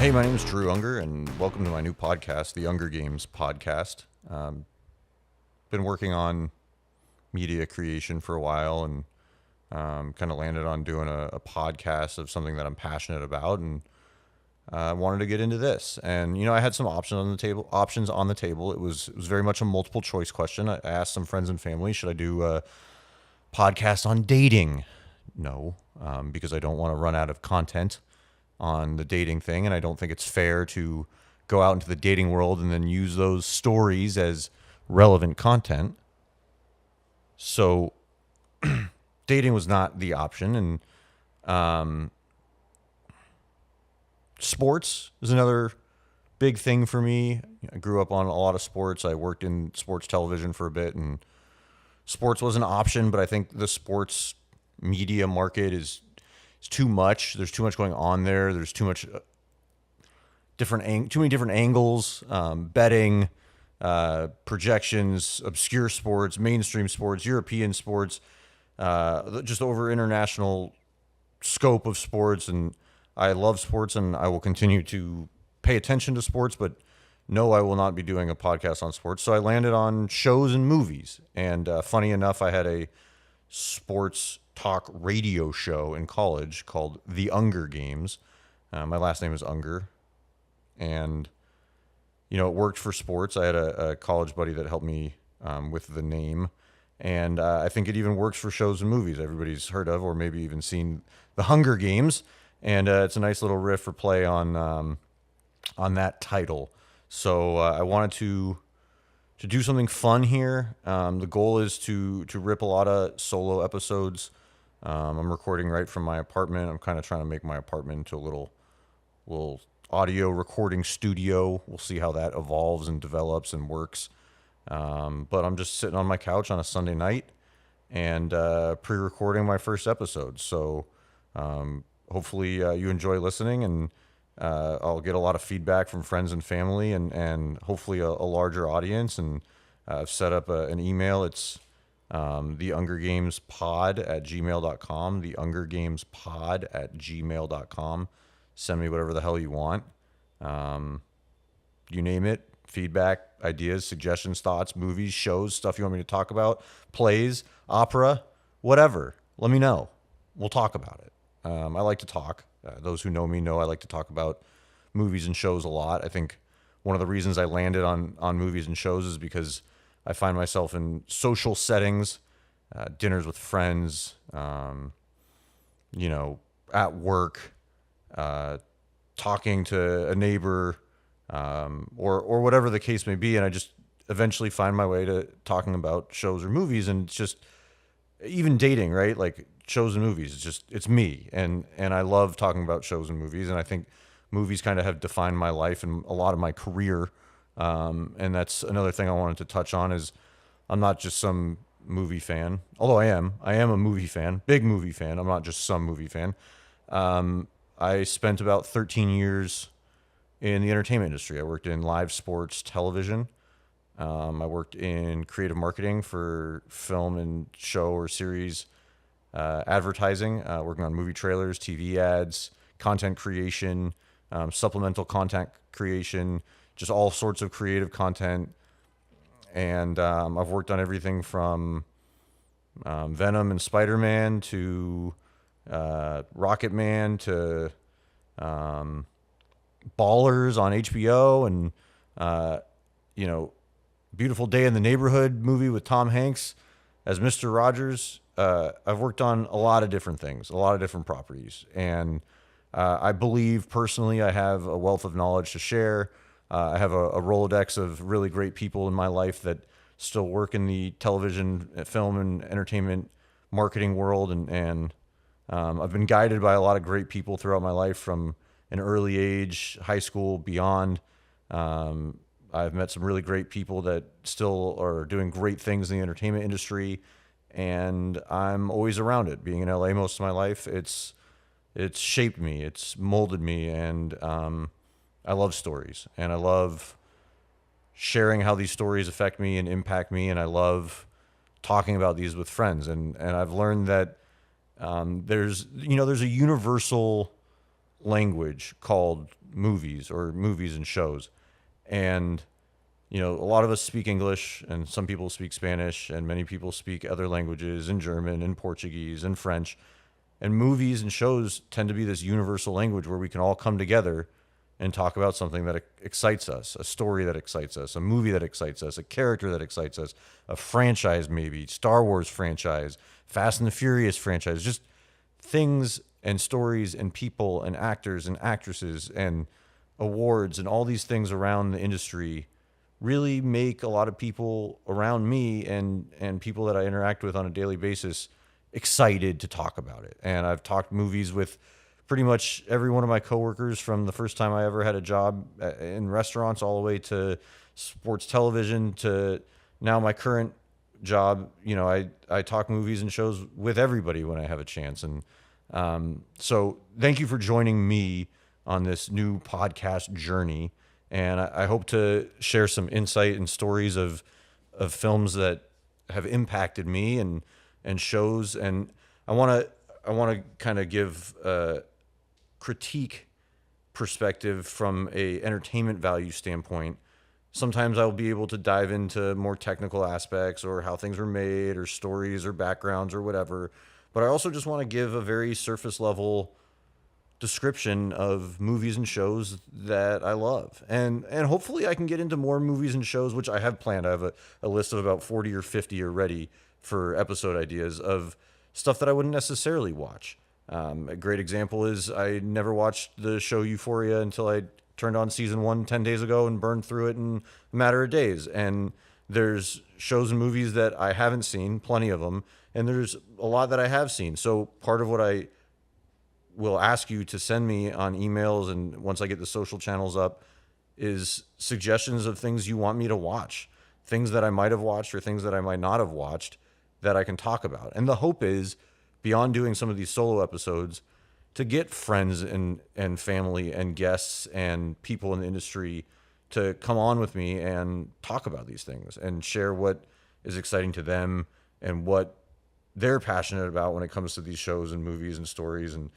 Hey, my name is Drew Unger, and welcome to my new podcast, the Unger Games podcast. Been working on media creation for a while, and kind of landed on doing a podcast of something that I'm passionate about, and I wanted to get into this. And I had some options on the table. It was very much a multiple choice question. I asked some friends and family, should I do a podcast on dating? No, because I don't want to run out of content on the dating thing, and I don't think it's fair to go out into the dating world and then use those stories as relevant content. So dating was not the option, and sports is another big thing for me. I grew up on a lot of sports. I worked in sports television for a bit, and sports was an option, but I think the sports media market is too much. There's too much going on there. There's too much too many different angles, betting, projections, obscure sports, mainstream sports, European sports, just over international scope of sports. And I love sports, and I will continue to pay attention to sports, but no, I will not be doing a podcast on sports. So I landed on shows and movies. And funny enough, I had a sports talk radio show in college called The Unger Games. My last name is Unger. And, it worked for sports. I had a college buddy that helped me with the name. And I think it even works for shows and movies everybody's heard of, or maybe even seen The Hunger Games. And it's a nice little riff or play on that title. So I wanted to do something fun here. The goal is to rip a lot of solo episodes. I'm recording right from my apartment. I'm kind of trying to make my apartment into a little audio recording studio. We'll see how that evolves and develops and works. But I'm just sitting on my couch on a Sunday night and pre-recording my first episode. So hopefully you enjoy listening, and I'll get a lot of feedback from friends and family, and hopefully a larger audience. And I've set up an email. It's theungergamespod@gmail.com, theungergamespod@gmail.com. Send me whatever the hell you want. You name it. Feedback, ideas, suggestions, thoughts, movies, shows, stuff you want me to talk about, plays, opera, whatever. Let me know. We'll talk about it. I like to talk. Those who know me know I like to talk about movies and shows a lot. I think one of the reasons I landed on movies and shows is because I find myself in social settings, dinners with friends, at work, talking to a neighbor, or whatever the case may be. And I just eventually find my way to talking about shows or movies. And it's just, even dating, right? Like shows and movies, it's me. And I love talking about shows and movies. And I think movies kind of have defined my life and a lot of my career. And that's another thing I wanted to touch on is I'm not just some movie fan, although I am a movie fan, big movie fan. I'm not just some movie fan. I spent about 13 years in the entertainment industry. I worked in live sports television. I worked in creative marketing for film and show or series advertising, working on movie trailers, TV ads, content creation, supplemental content creation, just all sorts of creative content. And I've worked on everything from Venom and Spider-Man to Rocket Man to Ballers on HBO, and Beautiful Day in the Neighborhood movie with Tom Hanks as Mr. Rogers. I've worked on a lot of different things, a lot of different properties, and I believe personally I have a wealth of knowledge to share. I have a Rolodex of really great people in my life that still work in the television, film, and entertainment marketing world, and I've been guided by a lot of great people throughout my life from an early age, high school, beyond. I've met some really great people that still are doing great things in the entertainment industry, and I'm always around it. Being in LA most of my life, it's shaped me, it's molded me, and I love stories, and I love sharing how these stories affect me and impact me, and I love talking about these with friends. And I've learned that there's a universal language called movies or movies and shows. And, a lot of us speak English and some people speak Spanish and many people speak other languages and German and Portuguese and French. And movies and shows tend to be this universal language where we can all come together and talk about something that excites us, a story that excites us, a movie that excites us, a character that excites us, a franchise maybe, Star Wars franchise, Fast and the Furious franchise, just things and stories and people and actors and actresses and awards and all these things around the industry really make a lot of people around me and people that I interact with on a daily basis excited to talk about it. And I've talked movies with pretty much every one of my coworkers from the first time I ever had a job in restaurants all the way to sports television to now my current job. I talk movies and shows with everybody when I have a chance. And so thank you for joining me on this new podcast journey. And I hope to share some insight and stories of films that have impacted me and shows. And I want to kind of give critique perspective from a entertainment value standpoint. Sometimes I'll be able to dive into more technical aspects or how things were made or stories or backgrounds or whatever. But I also just want to give a very surface level description of movies and shows that I love. And hopefully I can get into more movies and shows, which I have planned. I have a list of about 40 or 50 already for episode ideas of stuff that I wouldn't necessarily watch. A great example is I never watched the show Euphoria until I turned on season 1 10 days ago and burned through it in a matter of days. And there's shows and movies that I haven't seen, plenty of them, and there's a lot that I have seen. So part of what I will ask you to send me on emails and once I get the social channels up is suggestions of things you want me to watch, things that I might have watched or things that I might not have watched that I can talk about. And the hope is, beyond doing some of these solo episodes, to get friends and family and guests and people in the industry to come on with me and talk about these things and share what is exciting to them and what they're passionate about when it comes to these shows and movies and stories. And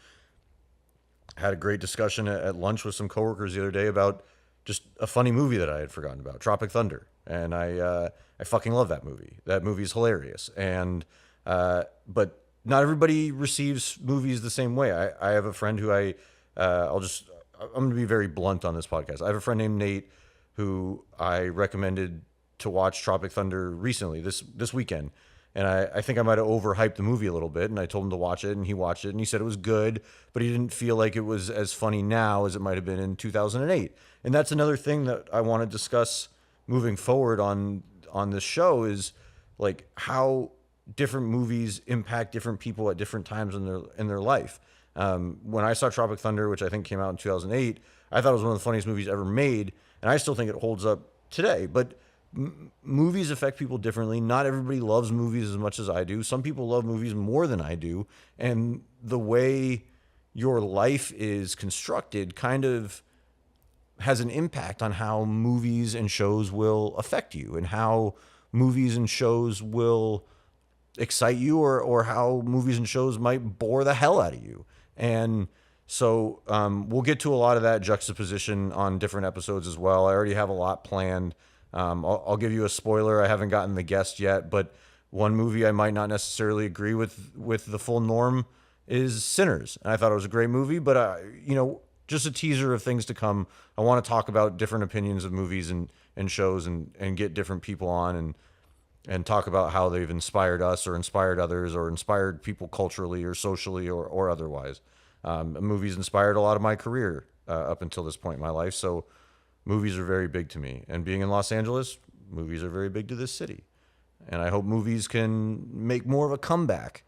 had a great discussion at lunch with some coworkers the other day about just a funny movie that I had forgotten about, Tropic Thunder. And I fucking love that movie. That movie is hilarious. And but not everybody receives movies the same way. I have a friend who I'm going to be very blunt on this podcast. I have a friend named Nate who I recommended to watch Tropic Thunder recently, this weekend. And I think I might have overhyped the movie a little bit, and I told him to watch it, and he watched it, and he said it was good, but he didn't feel like it was as funny now as it might have been in 2008. And that's another thing that I want to discuss moving forward on this show is like how different movies impact different people at different times in their life. When I saw Tropic Thunder, which I think came out in 2008, I thought it was one of the funniest movies ever made, and I still think it holds up today. But movies affect people differently. Not everybody loves movies as much as I do. Some people love movies more than I do, and the way your life is constructed kind of has an impact on how movies and shows will affect you and how movies and shows will excite you or how movies and shows might bore the hell out of you. And so we'll get to a lot of that juxtaposition on different episodes as well. I already have a lot planned. I'll give you a spoiler. I haven't gotten the guest yet, but one movie I might not necessarily agree with the full norm is Sinners. And I thought it was a great movie, but just a teaser of things to come. I want to talk about different opinions of movies and shows and get different people on and talk about how they've inspired us or inspired others or inspired people culturally or socially or otherwise. Movies inspired a lot of my career up until this point in my life. So movies are very big to me. And being in Los Angeles, movies are very big to this city. And I hope movies can make more of a comeback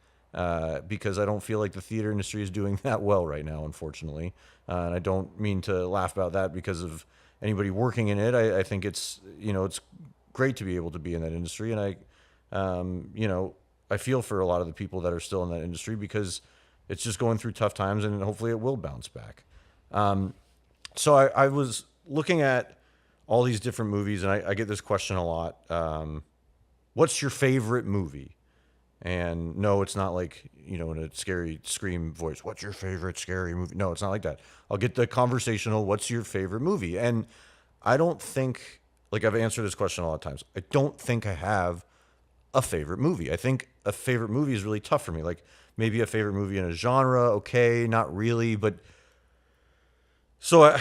because I don't feel like the theater industry is doing that well right now, unfortunately. And I don't mean to laugh about that because of anybody working in it. I think it's great to be able to be in that industry. And I feel for a lot of the people that are still in that industry because it's just going through tough times and hopefully it will bounce back. So I was looking at all these different movies and I get this question a lot. What's your favorite movie? And no, it's not like, in a scary scream voice, what's your favorite scary movie? No, it's not like that. I'll get the conversational, what's your favorite movie? And I don't think, like I've answered this question a lot of times, I don't think I have a favorite movie. I think a favorite movie is really tough for me. Like maybe a favorite movie in a genre, okay, not really, but so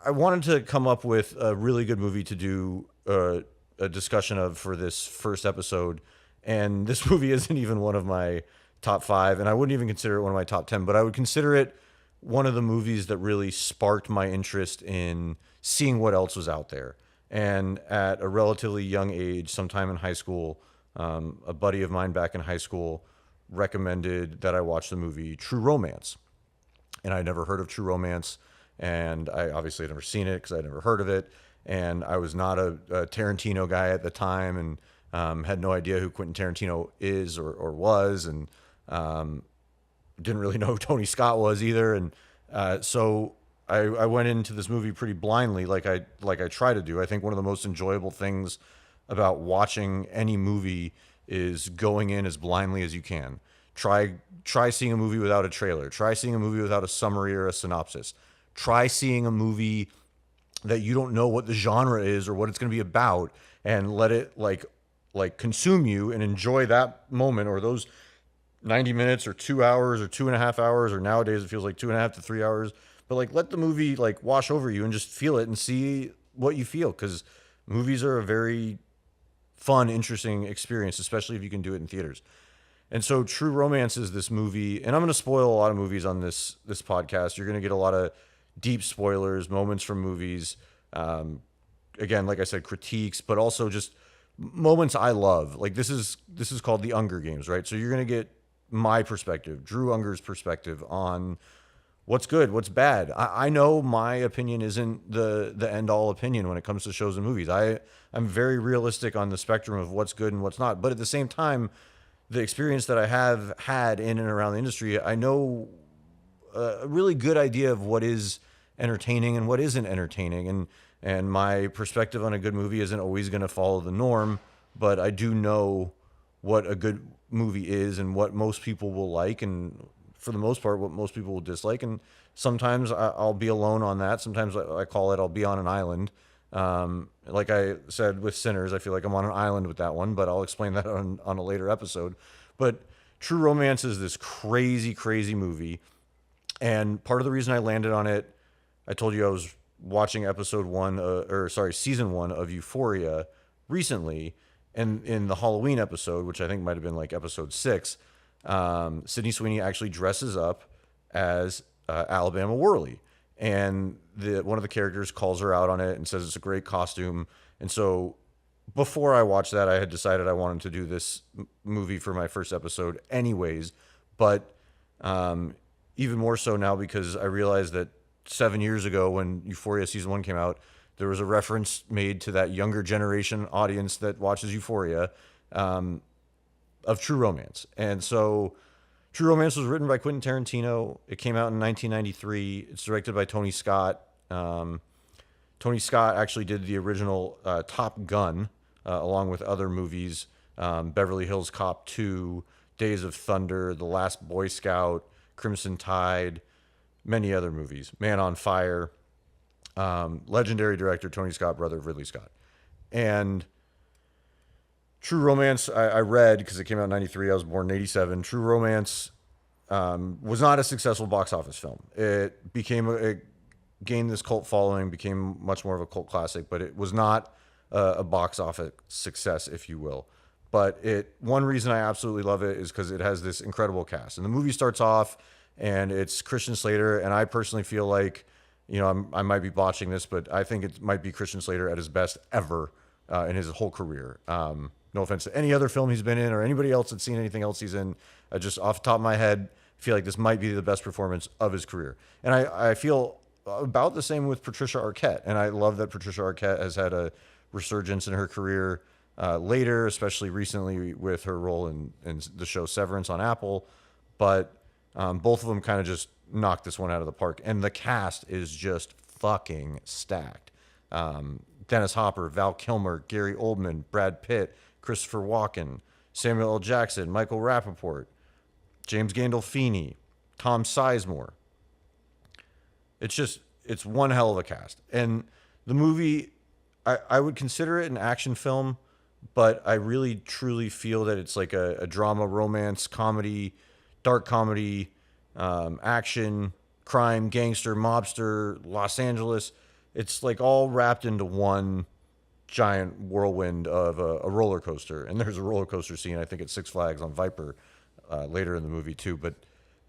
I wanted to come up with a really good movie to do a discussion of for this first episode, and this movie isn't even one of my top five, and I wouldn't even consider it one of my top 10, but I would consider it one of the movies that really sparked my interest in seeing what else was out there. And at a relatively young age, sometime in high school, a buddy of mine back in high school recommended that I watch the movie True Romance. And I'd never heard of True Romance, and I obviously had never seen it because I'd never heard of it. And I was not a Tarantino guy at the time, and had no idea who Quentin Tarantino is or was, and didn't really know who Tony Scott was either. And so I went into this movie pretty blindly, like I try to do. I think one of the most enjoyable things about watching any movie is going in as blindly as you can. Try seeing a movie without a trailer. Try seeing a movie without a summary or a synopsis. Try seeing a movie that you don't know what the genre is or what it's going to be about, and let it like consume you and enjoy that moment or those 90 minutes or 2 hours or 2.5 hours, or nowadays it feels like 2.5 to 3 hours. But like let the movie like wash over you and just feel it and see what you feel, because movies are a very fun, interesting experience, especially if you can do it in theaters. And so True Romance is this movie, and I'm going to spoil a lot of movies on this podcast. You're going to get a lot of deep spoilers, moments from movies. Again, like I said, critiques, but also just moments I love. Like this is called The Unger Games, right? So you're going to get my perspective, Drew Unger's perspective on what's good, what's bad. I know my opinion isn't the end all opinion when it comes to shows and movies. I'm very realistic on the spectrum of what's good and what's not. But at the same time, the experience that I have had in and around the industry, I know a really good idea of what is entertaining and what isn't entertaining. And my perspective on a good movie isn't always going to follow the norm, but I do know what a good movie is and what most people will like, and for the most part, what most people will dislike. And sometimes I'll be alone on that. Sometimes I call it I'll be on an island. Like I said with Sinners, I feel like I'm on an island with that one, but I'll explain that on a later episode. But True Romance is this crazy, crazy movie. And part of the reason I landed on it, I told you I was watching season one of Euphoria recently. And in the Halloween episode, which I think might have been like episode 6, Sydney Sweeney actually dresses up as Alabama Worley. And one of the characters calls her out on it and says it's a great costume. And so before I watched that, I had decided I wanted to do this movie for my first episode anyways. But even more so now, because I realized that 7 years ago when Euphoria season 1 came out, there was a reference made to that younger generation audience that watches Euphoria of True Romance. And so True Romance was written by Quentin Tarantino. It came out in 1993. It's directed by Tony Scott. Tony Scott actually did the original Top Gun, along with other movies, Beverly Hills Cop 2, Days of Thunder, The Last Boy Scout, Crimson Tide, many other movies, Man on Fire. Legendary director Tony Scott, brother of Ridley Scott. And True Romance, I read, because it came out in 93, I was born in 87. True Romance was not a successful box office film. It gained this cult following, became much more of a cult classic, but it was not a box office success, if you will. But one reason I absolutely love it is because it has this incredible cast. And the movie starts off, and it's Christian Slater, and I personally feel like, I might be botching this, but I think it might be Christian Slater at his best ever in his whole career. No offense to any other film he's been in or anybody else that's seen anything else he's in. I just, off the top of my head, feel like this might be the best performance of his career. And I feel about the same with Patricia Arquette. And I love that Patricia Arquette has had a resurgence in her career later, especially recently with her role in the show Severance on Apple. But both of them kind of just knocked this one out of the park. And the cast is just fucking stacked. Dennis Hopper, Val Kilmer, Gary Oldman, Brad Pitt, Christopher Walken, Samuel L. Jackson, Michael Rappaport, James Gandolfini, Tom Sizemore. It's one hell of a cast. And the movie, I would consider it an action film, but I really truly feel that it's like a drama, romance, comedy, dark comedy, action, crime, gangster, mobster, Los Angeles. It's like all wrapped into one giant whirlwind of a roller coaster. And there's a roller coaster scene, I think, at Six Flags on Viper later in the movie, too. But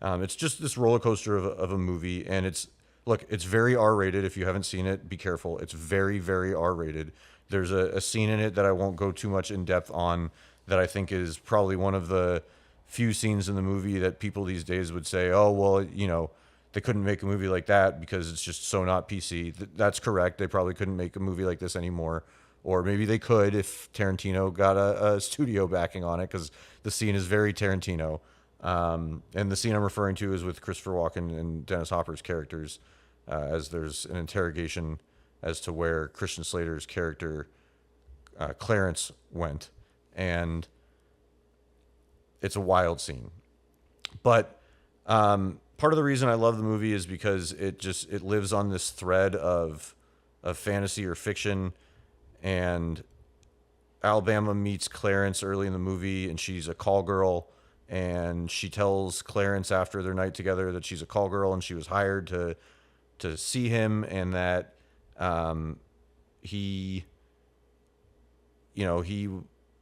it's just this roller coaster of a movie. And it's very R rated. If you haven't seen it, be careful. It's very, very R rated. There's a scene in it that I won't go too much in depth on that I think is probably one of the few scenes in the movie that people these days would say, oh, well, they couldn't make a movie like that because it's just so not PC. That's correct. They probably couldn't make a movie like this anymore. Or maybe they could if Tarantino got a studio backing on it, because the scene is very Tarantino. And the scene I'm referring to is with Christopher Walken and Dennis Hopper's characters, as there's an interrogation as to where Christian Slater's character, Clarence, went. And it's a wild scene. But part of the reason I love the movie is because it lives on this thread of fantasy or fiction. And Alabama meets Clarence early in the movie, and she's a call girl. And she tells Clarence after their night together that she's a call girl and she was hired to see him, and that he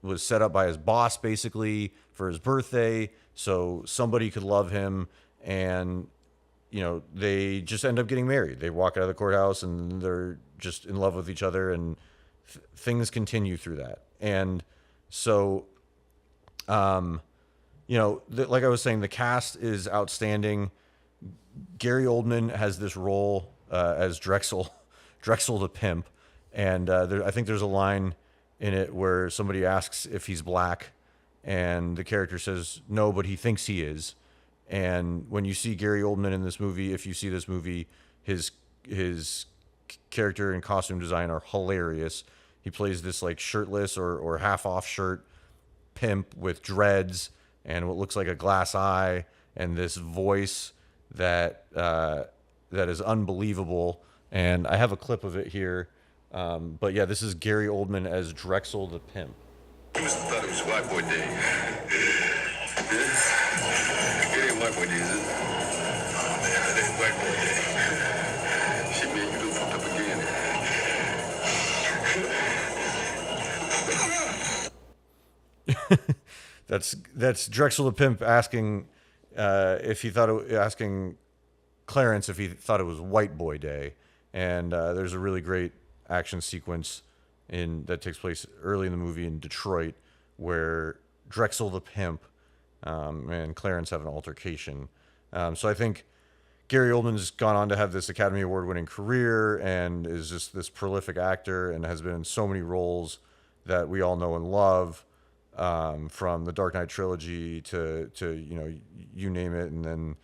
was set up by his boss basically for his birthday so somebody could love him. And they just end up getting married. They walk out of the courthouse and they're just in love with each other, and things continue through that. And so like I was saying, the cast is outstanding. Gary Oldman has this role as Drexel the pimp. And I think there's a line in it where somebody asks if he's black, and the character says no, but he thinks he is. And when you see Gary Oldman in this movie, if you see this movie, his character and costume design are hilarious. He plays this like shirtless or half off shirt pimp with dreads and what looks like a glass eye, and this voice that is unbelievable. And I have a clip of it here. But yeah, this is Gary Oldman as Drexel the pimp. You must have thought it was white boy day. It ain't white boy day, is it? Oh, man, it ain't white boy day. Shit, man, you done fucked up again. That's Drexel the pimp asking asking Clarence if he thought it was white boy day. And there's a really great action sequence that takes place early in the movie in Detroit, where Drexel the pimp and Clarence have an altercation. So I think Gary Oldman's gone on to have this Academy Award winning career and is just this prolific actor and has been in so many roles that we all know and love, from the Dark Knight trilogy to you name it. And then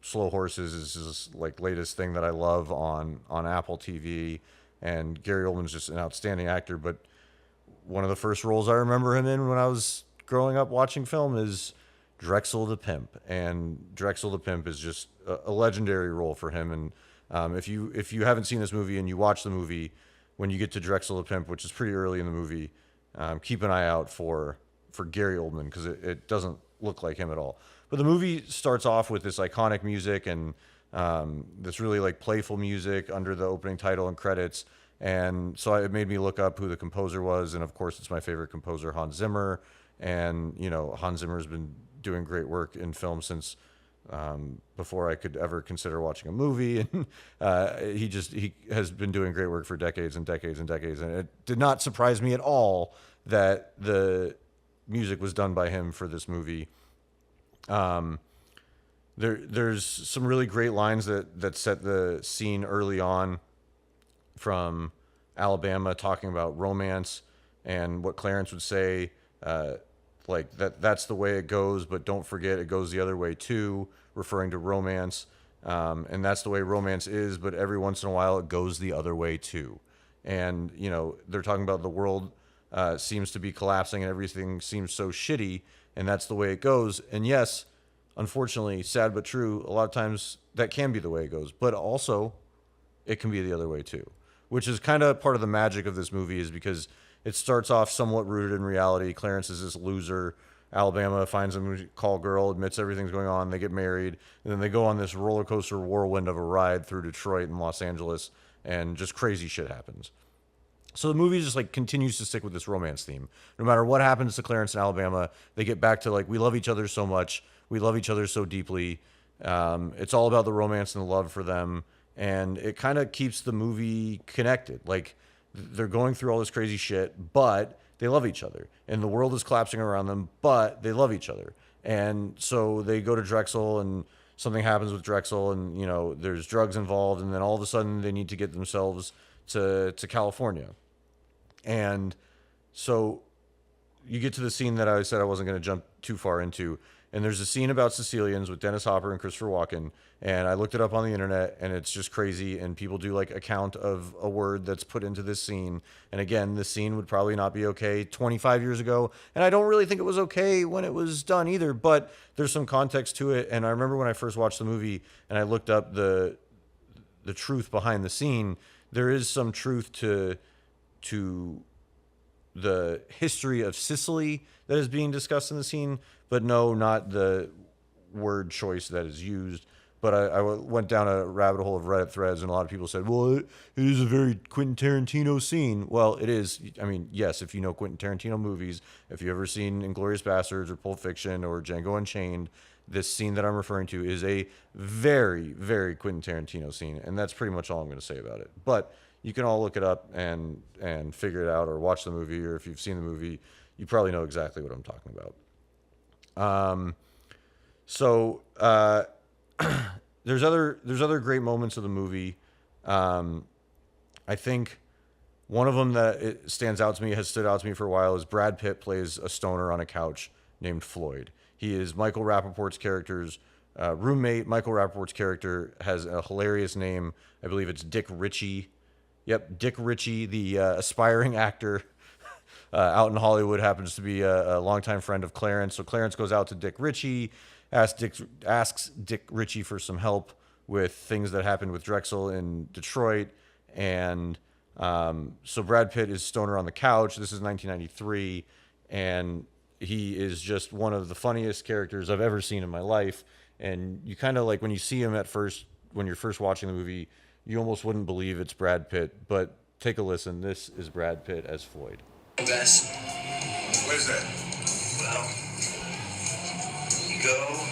Slow Horses is his like latest thing that I love on Apple TV. And Gary Oldman's just an outstanding actor. But one of the first roles I remember him in when I was growing up watching film is Drexel the Pimp. And Drexel the Pimp is just a legendary role for him. And if you haven't seen this movie and you watch the movie, when you get to Drexel the Pimp, which is pretty early in the movie, keep an eye out for Gary Oldman, because it doesn't look like him at all. But the movie starts off with this iconic music and this really like playful music under the opening title and credits. And so it made me look up who the composer was. And of course, it's my favorite composer, Hans Zimmer. And, Hans Zimmer's been doing great work in film since before I could ever consider watching a movie. And he has been doing great work for decades and decades and decades. And it did not surprise me at all that the music was done by him for this movie. There's some really great lines that set the scene early on, from Alabama talking about romance and what Clarence would say, like that's the way it goes, but don't forget it goes the other way too, referring to romance. And that's the way romance is, but every once in a while it goes the other way too. And, they're talking about the world seems to be collapsing and everything seems so shitty, and that's the way it goes. And yes, unfortunately, sad but true, a lot of times that can be the way it goes, but also it can be the other way too, which is kind of part of the magic of this movie, is because it starts off somewhat rooted in reality. Clarence is this loser. Alabama finds a call girl, admits everything's going on. They get married, and then they go on this roller coaster whirlwind of a ride through Detroit and Los Angeles, and just crazy shit happens. So the movie just like continues to stick with this romance theme. No matter what happens to Clarence and Alabama, they get back to like, we love each other so much, we love each other so deeply. It's all about the romance and the love for them, and it kind of keeps the movie connected. Like they're going through all this crazy shit, but they love each other, and the world is collapsing around them, but they love each other. And so they go to Drexel, and something happens with Drexel, and there's drugs involved, and then all of a sudden they need to get themselves to California. And so you get to the scene that I said I wasn't going to jump too far into. And there's a scene about Sicilians with Dennis Hopper and Christopher Walken. And I looked it up on the internet, and it's just crazy. And people do like a count of a word that's put into this scene. And again, this scene would probably not be okay 25 years ago. And I don't really think it was okay when it was done either, but there's some context to it. And I remember when I first watched the movie and I looked up the truth behind the scene, there is some truth to the history of Sicily that is being discussed in the scene, but no, not the word choice that is used. But I went down a rabbit hole of Reddit threads, and a lot of people said, well, it is a very Quentin Tarantino scene. Well, it is. I mean, yes, if you know Quentin Tarantino movies, if you've ever seen Inglourious Basterds or Pulp Fiction or Django Unchained, this scene that I'm referring to is a very, very Quentin Tarantino scene, and that's pretty much all I'm going to say about it. But you can all look it up and figure it out, or watch the movie, or if you've seen the movie, you probably know exactly what I'm talking about. There's other great moments of the movie. I think one of them that it stands out to me, has stood out to me for a while, is Brad Pitt plays a stoner on a couch named Floyd. He is Michael Rappaport's character's roommate. Michael Rappaport's character has a hilarious name. I believe it's Dick Ritchie. Yep, Dick Ritchie, the aspiring actor out in Hollywood, happens to be a longtime friend of Clarence. So Clarence goes out to Dick Ritchie, asks Dick Ritchie for some help with things that happened with Drexel in Detroit. And so Brad Pitt is stoner on the couch. This is 1993, and he is just one of the funniest characters I've ever seen in my life. And you kind of like, when you see him at first, when you're first watching the movie, you almost wouldn't believe it's Brad Pitt. But take a listen. This is Brad Pitt as Floyd. Best. Where's that? Well, you go.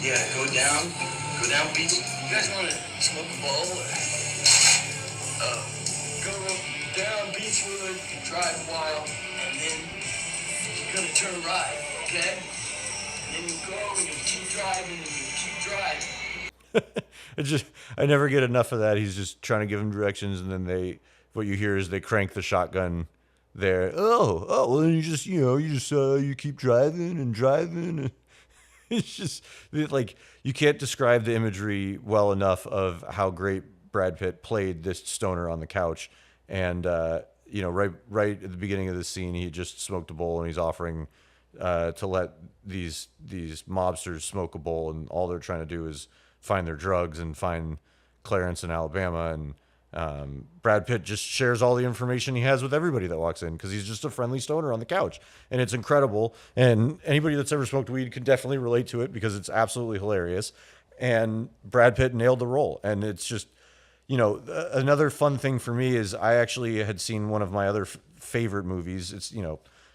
Go down beach. You guys want to smoke a bowl? Go down Beachwood, drive a while, and then you're gonna turn right, okay? And then you go and you keep driving and you keep driving. I never get enough of that. He's just trying to give him directions, and then what you hear is they crank the shotgun there. Well, then you keep driving and driving. It's just like, you can't describe the imagery well enough of how great Brad Pitt played this stoner on the couch. And right at the beginning of the scene, he just smoked a bowl, and he's offering to let these mobsters smoke a bowl, and all they're trying to do is find their drugs and find Clarence in Alabama. And Brad Pitt just shares all the information he has with everybody that walks in, because he's just a friendly stoner on the couch, and it's incredible. And anybody that's ever smoked weed can definitely relate to it, because it's absolutely hilarious. And Brad Pitt nailed the role. And it's just, another fun thing for me is I actually had seen one of my other favorite movies. It's,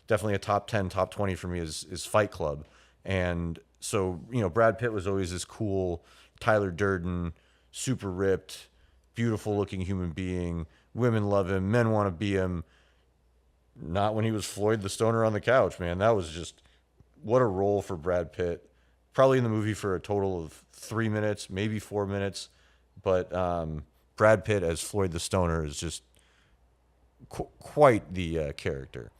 definitely a top 10, top 20 for me is Fight Club. And so, Brad Pitt was always this cool Tyler Durden, super ripped, beautiful looking human being. Women love him. Men want to be him. Not when he was Floyd the stoner on the couch, man. That was just, what a role for Brad Pitt. Probably in the movie for a total of 3 minutes, maybe 4 minutes. But Brad Pitt as Floyd the stoner is just quite the character.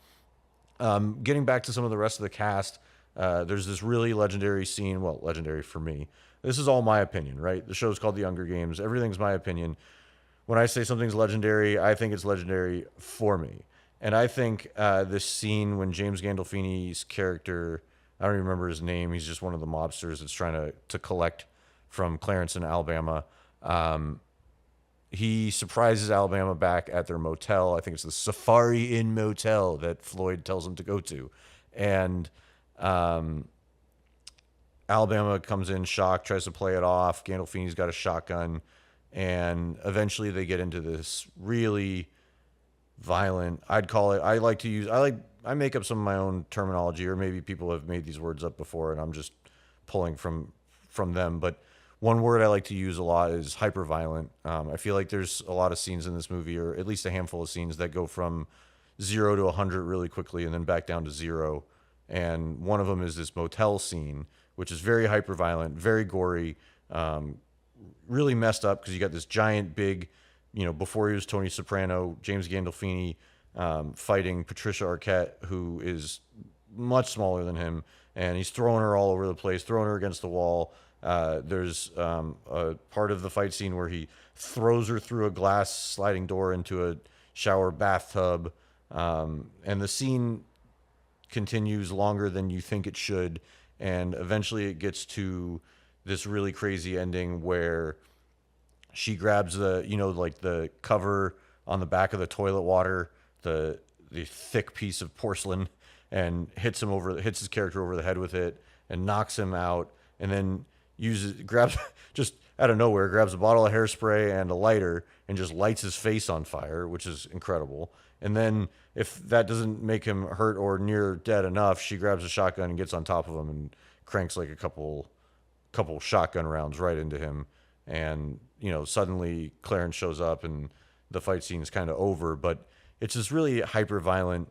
Getting back to some of the rest of the cast, there's this really legendary scene. Well, legendary for me. This is all my opinion, right? The show's called The Hunger Games. Everything's my opinion. when I say something's legendary, I think it's legendary for me. And I think this scene when James Gandolfini's character, I don't even remember his name, he's just one of the mobsters that's trying to collect from Clarence in Alabama. He surprises Alabama back at their motel. I think it's the Safari Inn Motel that Floyd tells him to go to. And Alabama comes in shocked, tries to play it off. Gandolfini's got a shotgun. And eventually they get into this really violent, I'd call it, I make up some of my own terminology, or maybe people have made these words up before and I'm just pulling from them. But one word I like to use a lot is hyper violent. I feel like there's a lot of scenes in this movie, or at least a handful of scenes, that go from 0 to 100 really quickly and then back down to 0. And one of them is this motel scene, which is very hyper violent, very gory, really messed up, because you got this giant big, before he was Tony Soprano, James Gandolfini, fighting Patricia Arquette, who is much smaller than him, and he's throwing her all over the place, throwing her against the wall. There's a part of the fight scene where he throws her through a glass sliding door into a shower bathtub, and the scene continues longer than you think it should, and eventually it gets to this really crazy ending where she grabs the, like the cover on the back of the toilet water, the thick piece of porcelain, and hits his character over the head with it and knocks him out, and then grabs just out of nowhere, grabs a bottle of hairspray and a lighter and just lights his face on fire, which is incredible. And then if that doesn't make him hurt or near dead enough, she grabs a shotgun and gets on top of him and cranks like a couple shotgun rounds right into him. And, suddenly Clarence shows up and the fight scene is kind of over, but it's this really hyper violent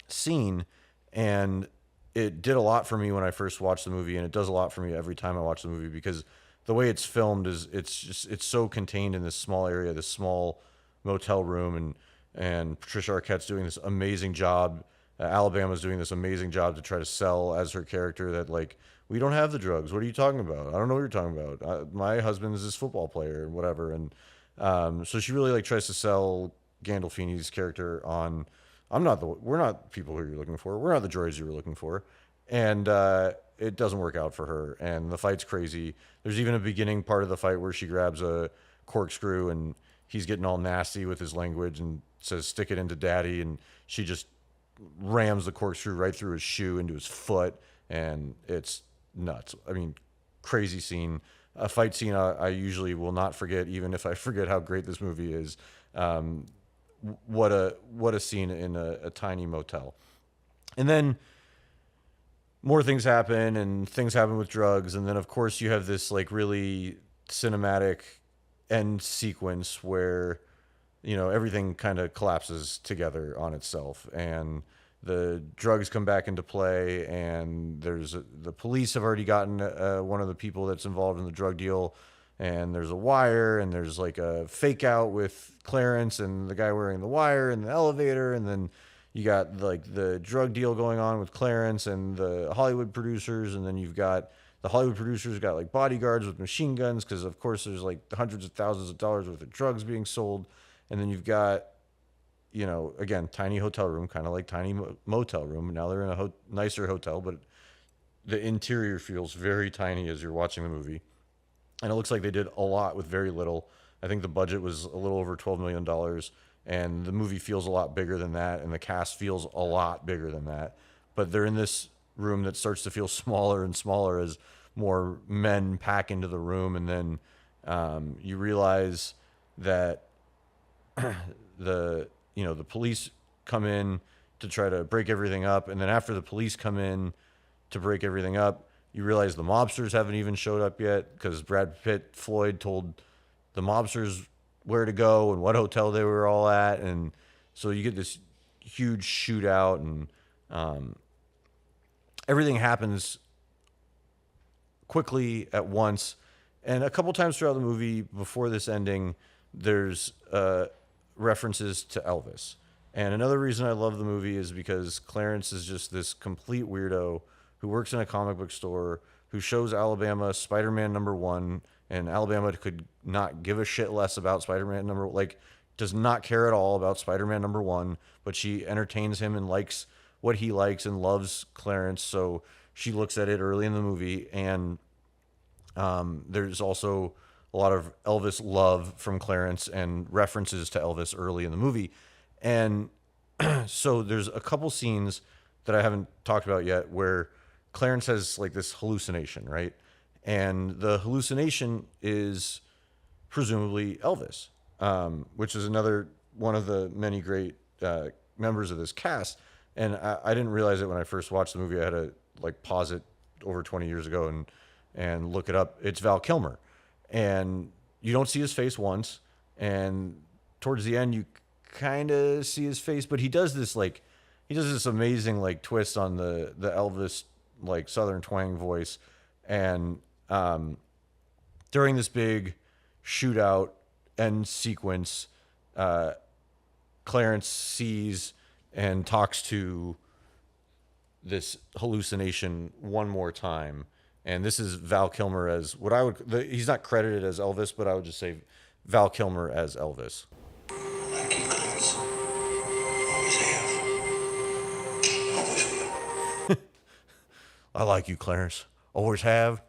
scene. And it did a lot for me when I first watched the movie, and it does a lot for me every time I watch the movie, because the way it's filmed is it's so contained in this small area, this small motel room, and Patricia Arquette's doing this amazing job. Alabama's doing this amazing job to try to sell as her character that, like, we don't have the drugs. What are you talking about? I don't know what you're talking about. My husband is this football player and whatever. And so she really like tries to sell Gandolfini's character on, we're not people who you're looking for. We're not the droids you were looking for. And it doesn't work out for her. And the fight's crazy. There's even a beginning part of the fight where she grabs a corkscrew and he's getting all nasty with his language and says, "Stick it into daddy." And she just rams the corkscrew right through his shoe into his foot. And it's nuts. I mean, crazy scene. A fight scene I usually will not forget, even if I forget how great this movie is. What a scene in a tiny motel. And then more things happen, and things happen with drugs, and then of course you have this like really cinematic end sequence where everything kind of collapses together on itself, and the drugs come back into play, and the police have already gotten one of the people that's involved in the drug deal, and there's a wire, and there's like a fake out with Clarence and the guy wearing the wire in the elevator, and then you got like the drug deal going on with Clarence and the Hollywood producers, and then you've got the Hollywood producers got like bodyguards with machine guns, because of course there's like hundreds of thousands of dollars worth of drugs being sold, and then you've got again, tiny hotel room, kind of like tiny motel room. Now they're in a nicer hotel, but the interior feels very tiny as you're watching the movie. And it looks like they did a lot with very little. I think the budget was a little over $12 million, and the movie feels a lot bigger than that, and the cast feels a lot bigger than that. But they're in this room that starts to feel smaller and smaller as more men pack into the room, and then you realize that the police come in to try to break everything up, and then after the police come in to break everything up, you realize the mobsters haven't even showed up yet, because Floyd told the mobsters where to go and what hotel they were all at, and so you get this huge shootout, and everything happens quickly at once. And a couple times throughout the movie before this ending, there's references to Elvis. And another reason I love the movie is because Clarence is just this complete weirdo who works in a comic book store, who shows Alabama Spider-Man #1 and Alabama could not give a shit less about Spider-Man does not care at all about Spider-Man #1, but she entertains him and likes what he likes and loves Clarence. So she looks at it early in the movie, and there's also a lot of Elvis love from Clarence and references to Elvis early in the movie. And so there's a couple scenes that I haven't talked about yet where Clarence has like this hallucination, right? And the hallucination is presumably Elvis, which is another one of the many great members of this cast. And I didn't realize it when I first watched the movie. I had to like pause it over 20 years ago and look it up. It's Val Kilmer, and you don't see his face once, and towards the end you kind of see his face, but he does this amazing like twist on the Elvis like Southern twang voice, and during this big shootout end sequence, Clarence sees and talks to this hallucination one more time. And this is Val Kilmer as what I would, he's not credited as Elvis, but I would just say Val Kilmer as Elvis. Like you, Clarence. Always have. Always will. I like you, Clarence. Always have,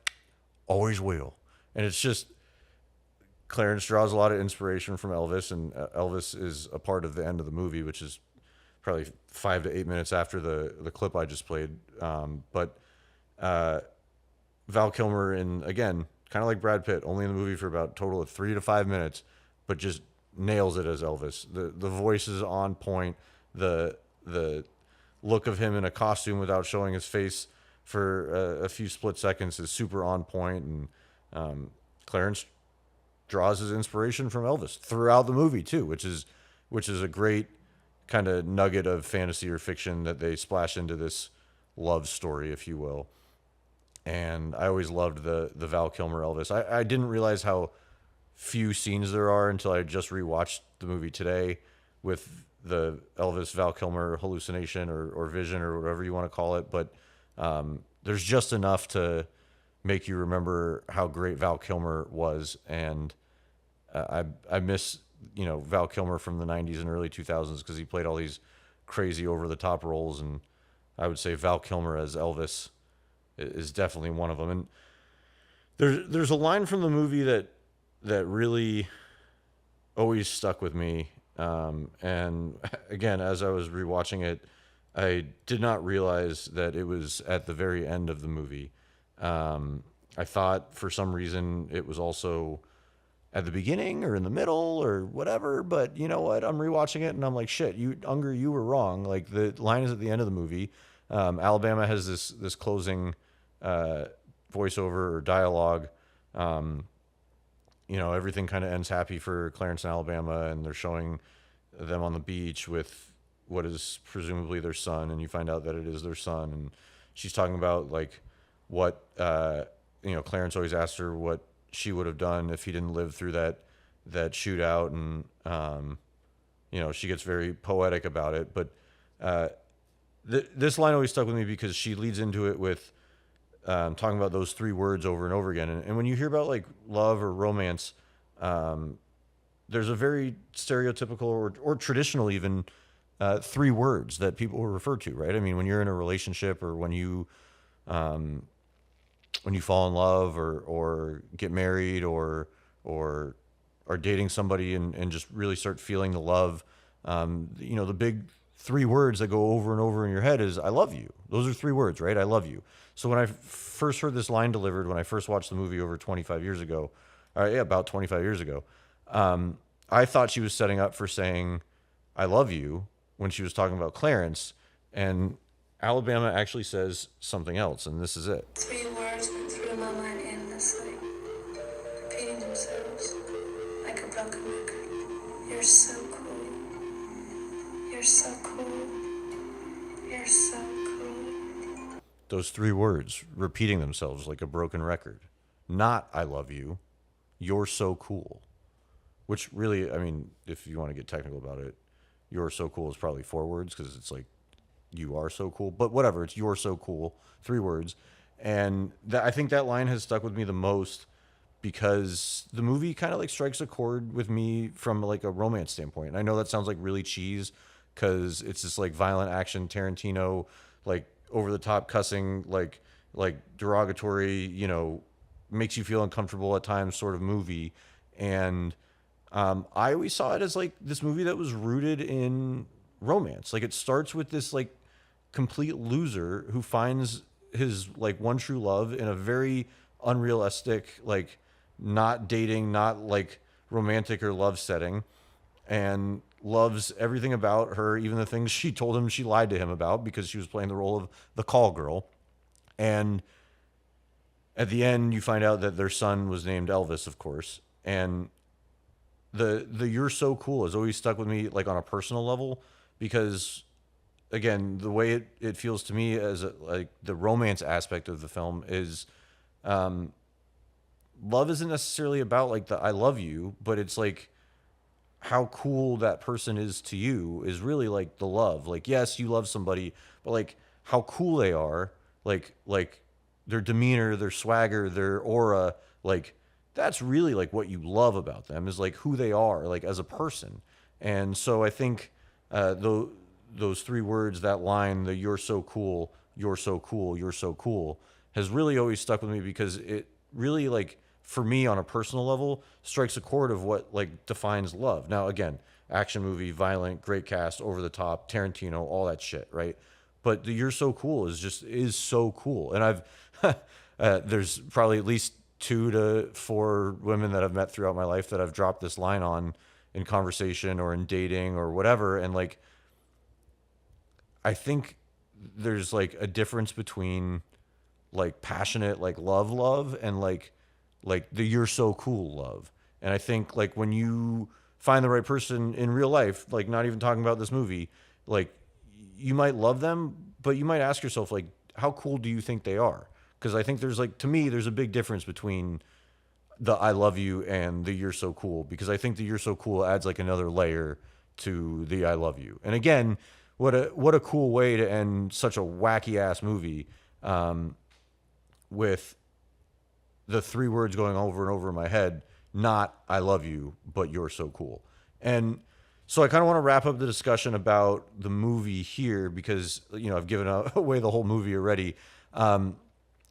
always will. And it's just, Clarence draws a lot of inspiration from Elvis, and Elvis is a part of the end of the movie, which is probably 5 to 8 minutes after the clip I just played. But Val Kilmer, in again, kind of like Brad Pitt, only in the movie for about a total of 3 to 5 minutes, but just nails it as Elvis. The voice is on point. The look of him in a costume without showing his face for a few split seconds is super on point. And Clarence draws his inspiration from Elvis throughout the movie too, which is a great kind of nugget of fantasy or fiction that they splash into this love story, if you will. And I always loved the Val Kilmer Elvis. I didn't realize how few scenes there are until I just rewatched the movie today with the Elvis Val Kilmer hallucination or vision or whatever you want to call it. But there's just enough to make you remember how great Val Kilmer was. And I miss, Val Kilmer from the 90s and early 2000s because he played all these crazy over-the-top roles. And I would say Val Kilmer as Elvis is definitely one of them. And there's a line from the movie that really always stuck with me. And again, as I was rewatching it, I did not realize that it was at the very end of the movie. I thought for some reason it was also at the beginning or in the middle or whatever, but you know what? I'm rewatching it and I'm like, shit, Unger, you were wrong. Like the line is at the end of the movie. Alabama has this closing voiceover or dialogue. Everything kind of ends happy for Clarence and Alabama, and they're showing them on the beach with what is presumably their son, and you find out that it is their son. And she's talking about like what Clarence always asked her what she would have done if he didn't live through that shootout, and she gets very poetic about it. But this line always stuck with me because she leads into it with talking about those 3 words over and over again. And when you hear about like love or romance, there's a very stereotypical or traditional even 3 words that people will refer to, right? I mean, when you're in a relationship or when you fall in love or get married or are dating somebody and just really start feeling the love, the big 3 words that go over and over in your head is I love you. Those are 3 words, right? I love you. So when I first heard this line delivered, when I first watched the movie over 25 years ago, about 25 years ago, I thought she was setting up for saying I love you when she was talking about Clarence, and Alabama actually says something else, and this is it. 3 words went through my mind endlessly, repeating themselves like a broken record. You're so cool. You're so cool. You're so cool. Those 3 words repeating themselves like a broken record. Not I love you. You're so cool. Which really, I mean, if you want to get technical about it, you're so cool is probably 4 words because it's like you are so cool. But whatever, it's you're so cool. 3 words. And I think that line has stuck with me the most because the movie kind of like strikes a chord with me from like a romance standpoint. And I know that sounds like really cheese because it's just like violent action Tarantino, like over the top cussing, like derogatory, makes you feel uncomfortable at times sort of movie. And I always saw it as like this movie that was rooted in romance. Like it starts with this like complete loser who finds his like one true love in a very unrealistic, like not dating, not like romantic or love setting, and loves everything about her, even the things she told him she lied to him about because she was playing the role of the call girl. And at the end, you find out that their son was named Elvis, of course. And the "you're so cool" has always stuck with me, like on a personal level, because again, the way it feels to me as like the romance aspect of the film is, love isn't necessarily about like the "I love you," but it's like how cool that person is to you is really like the love. Like, yes, you love somebody, but like how cool they are, like their demeanor, their swagger, their aura, like that's really like what you love about them is like who they are, like as a person. And so I think those three words, that line, the "you're so cool, you're so cool, you're so cool," has really always stuck with me because it really like for me on a personal level strikes a chord of what like defines love. Now again, action movie, violent, great cast, over the top, Tarantino, all that shit, right? But the "you're so cool" is so cool. And I've there's probably at least 2 to 4 women that I've met throughout my life that I've dropped this line on in conversation or in dating or whatever. And like I think there's like a difference between like passionate like love and like the "you're so cool" love. And I think like when you find the right person in real life, like not even talking about this movie, like you might love them, but you might ask yourself like how cool do you think they are? Because I think there's like to me there's a big difference between the "I love you" and the "you're so cool," because I think the "you're so cool" adds like another layer to the "I love you." And again, what a cool way to end such a wacky ass movie, with the 3 words going over and over in my head, not "I love you," but "you're so cool." And so I kind of want to wrap up the discussion about the movie here because I've given away the whole movie already.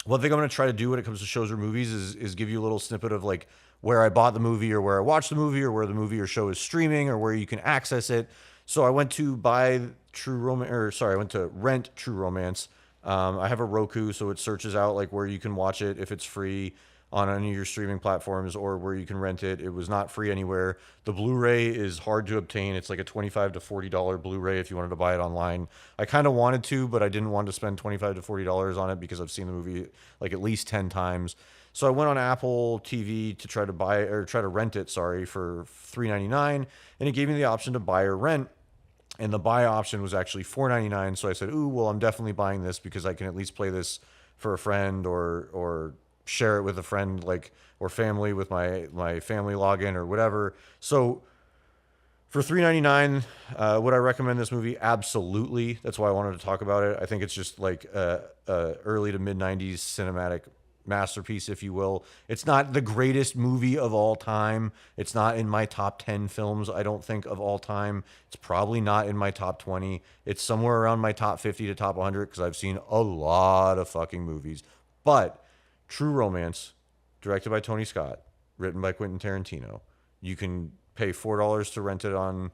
One thing I'm going to try to do when it comes to shows or movies is give you a little snippet of like where I bought the movie or where I watched the movie or where the movie or show is streaming or where you can access it. So I went to I went to rent True Romance. I have a Roku, so it searches out like where you can watch it if it's free on any of your streaming platforms or where you can rent it. It was not free anywhere. The Blu-ray is hard to obtain. It's like a $25 to $40 Blu-ray if you wanted to buy it online. I kind of wanted to, but I didn't want to spend $25 to $40 on it because I've seen the movie like at least 10 times. So I went on Apple TV to try to rent it, sorry, for $3.99, and it gave me the option to buy or rent. And the buy option was actually $4.99. So I said, "Ooh, well, I'm definitely buying this because I can at least play this for a friend or share it with a friend, like, or family with my family login or whatever." So for $3.99, would I recommend this movie? Absolutely. That's why I wanted to talk about it. I think it's just like a early to mid '90s cinematic masterpiece, if you will. It's not the greatest movie of all time. It's not in my top 10 films, I don't think, of all time. It's probably not in my top 20. It's somewhere around my top 50 to top 100 because I've seen a lot of fucking movies. But True Romance, directed by Tony Scott, written by Quentin Tarantino. You can pay $4 to rent it on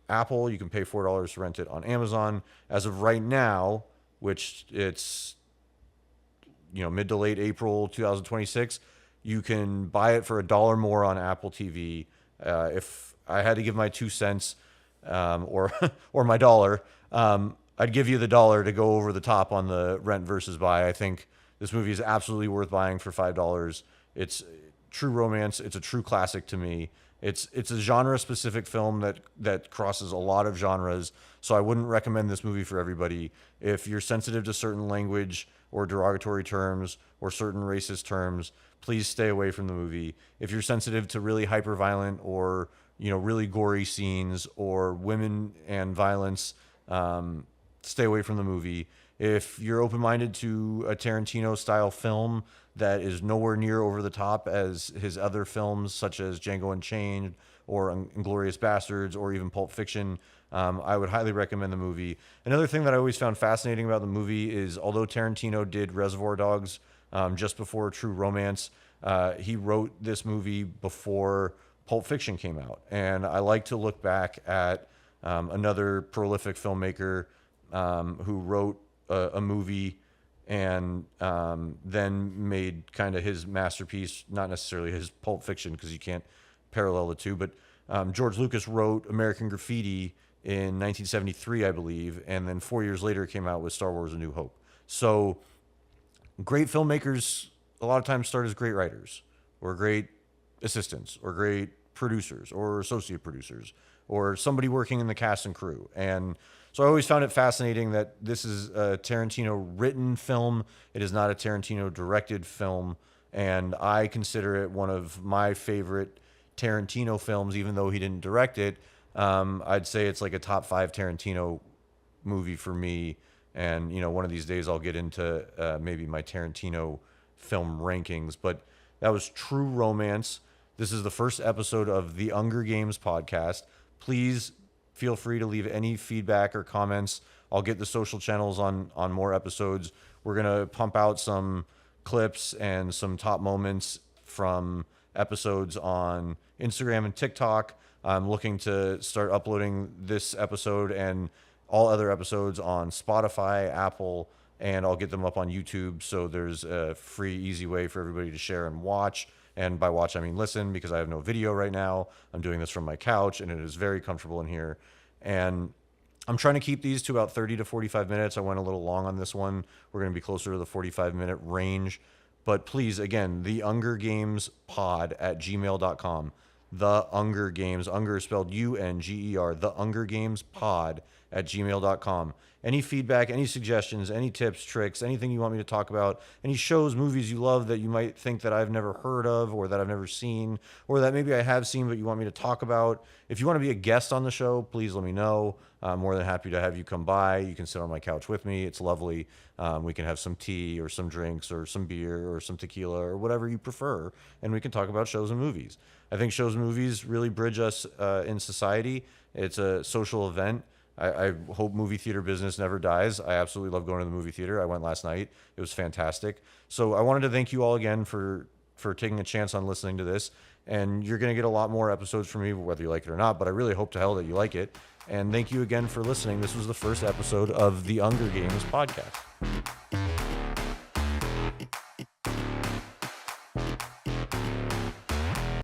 Apple. You can pay $4 to rent it on Amazon. As of right now, which it's mid to late April 2026, you can buy it for $1 more on Apple TV. If I had to give my 2 cents, or or my dollar, I'd give you the dollar to go over the top on the rent versus buy. I think this movie is absolutely worth buying for $5. It's True Romance. It's a true classic to me. It's a genre specific film that crosses a lot of genres. So I wouldn't recommend this movie for everybody. If you're sensitive to certain language or derogatory terms or certain racist terms, please stay away from the movie. If you're sensitive to really hyper violent or really gory scenes or women and violence, stay away from the movie. if you're open-minded to a Tarantino style film that is nowhere near over the top as his other films, such as Django Unchained or Inglourious Bastards or even Pulp Fiction, I would highly recommend the movie. Another thing that I always found fascinating about the movie is, although Tarantino did Reservoir Dogs just before True Romance, he wrote this movie before Pulp Fiction came out. And I like to look back at another prolific filmmaker who wrote a movie and then made kind of his masterpiece, not necessarily his Pulp Fiction, because you can't parallel the two, but George Lucas wrote American Graffiti in 1973, I believe, and then 4 years later came out with Star Wars A New Hope. So great filmmakers a lot of times start as great writers or great assistants or great producers or associate producers or somebody working in the cast and crew. And so I always found it fascinating that this is a Tarantino written film. It is not a Tarantino directed film. And I consider it one of my favorite Tarantino films, even though he didn't direct it. I'd say it's like a top 5 Tarantino movie for me. And, you know, one of these days I'll get into maybe my Tarantino film rankings. But that was True Romance. This is the first episode of the Unger Games podcast. Please feel free to leave any feedback or comments. I'll get the social channels on more episodes. We're going to pump out some clips and some top moments from episodes on Instagram and TikTok. I'm looking to start uploading this episode and all other episodes on Spotify, Apple, and I'll get them up on YouTube. So there's a free, easy way for everybody to share and watch. And by watch, I mean listen, because I have no video right now. I'm doing this from my couch, and it is very comfortable in here. And I'm trying to keep these to about 30 to 45 minutes. I went a little long on this one. We're going to be closer to the 45-minute range. But please, again, the Unger Games pod at gmail.com. The Unger Games, Unger is spelled UNGER, the Unger Games pod at gmail.com. Any feedback, any suggestions, any tips, tricks, anything you want me to talk about, any shows, movies you love that you might think that I've never heard of or that I've never seen or that maybe I have seen but you want me to talk about. If you want to be a guest on the show, please let me know. I'm more than happy to have you come by. You can sit on my couch with me. It's lovely. We can have some tea or some drinks or some beer or some tequila or whatever you prefer, and we can talk about shows and movies. I think shows and movies really bridge us in society. It's a social event. I hope movie theater business never dies. I absolutely love going to the movie theater. I went last night. It was fantastic. So I wanted to thank you all again for taking a chance on listening to this. And you're going to get a lot more episodes from me, whether you like it or not. But I really hope to hell that you like it. And thank you again for listening. This was the first episode of the Unger Games podcast.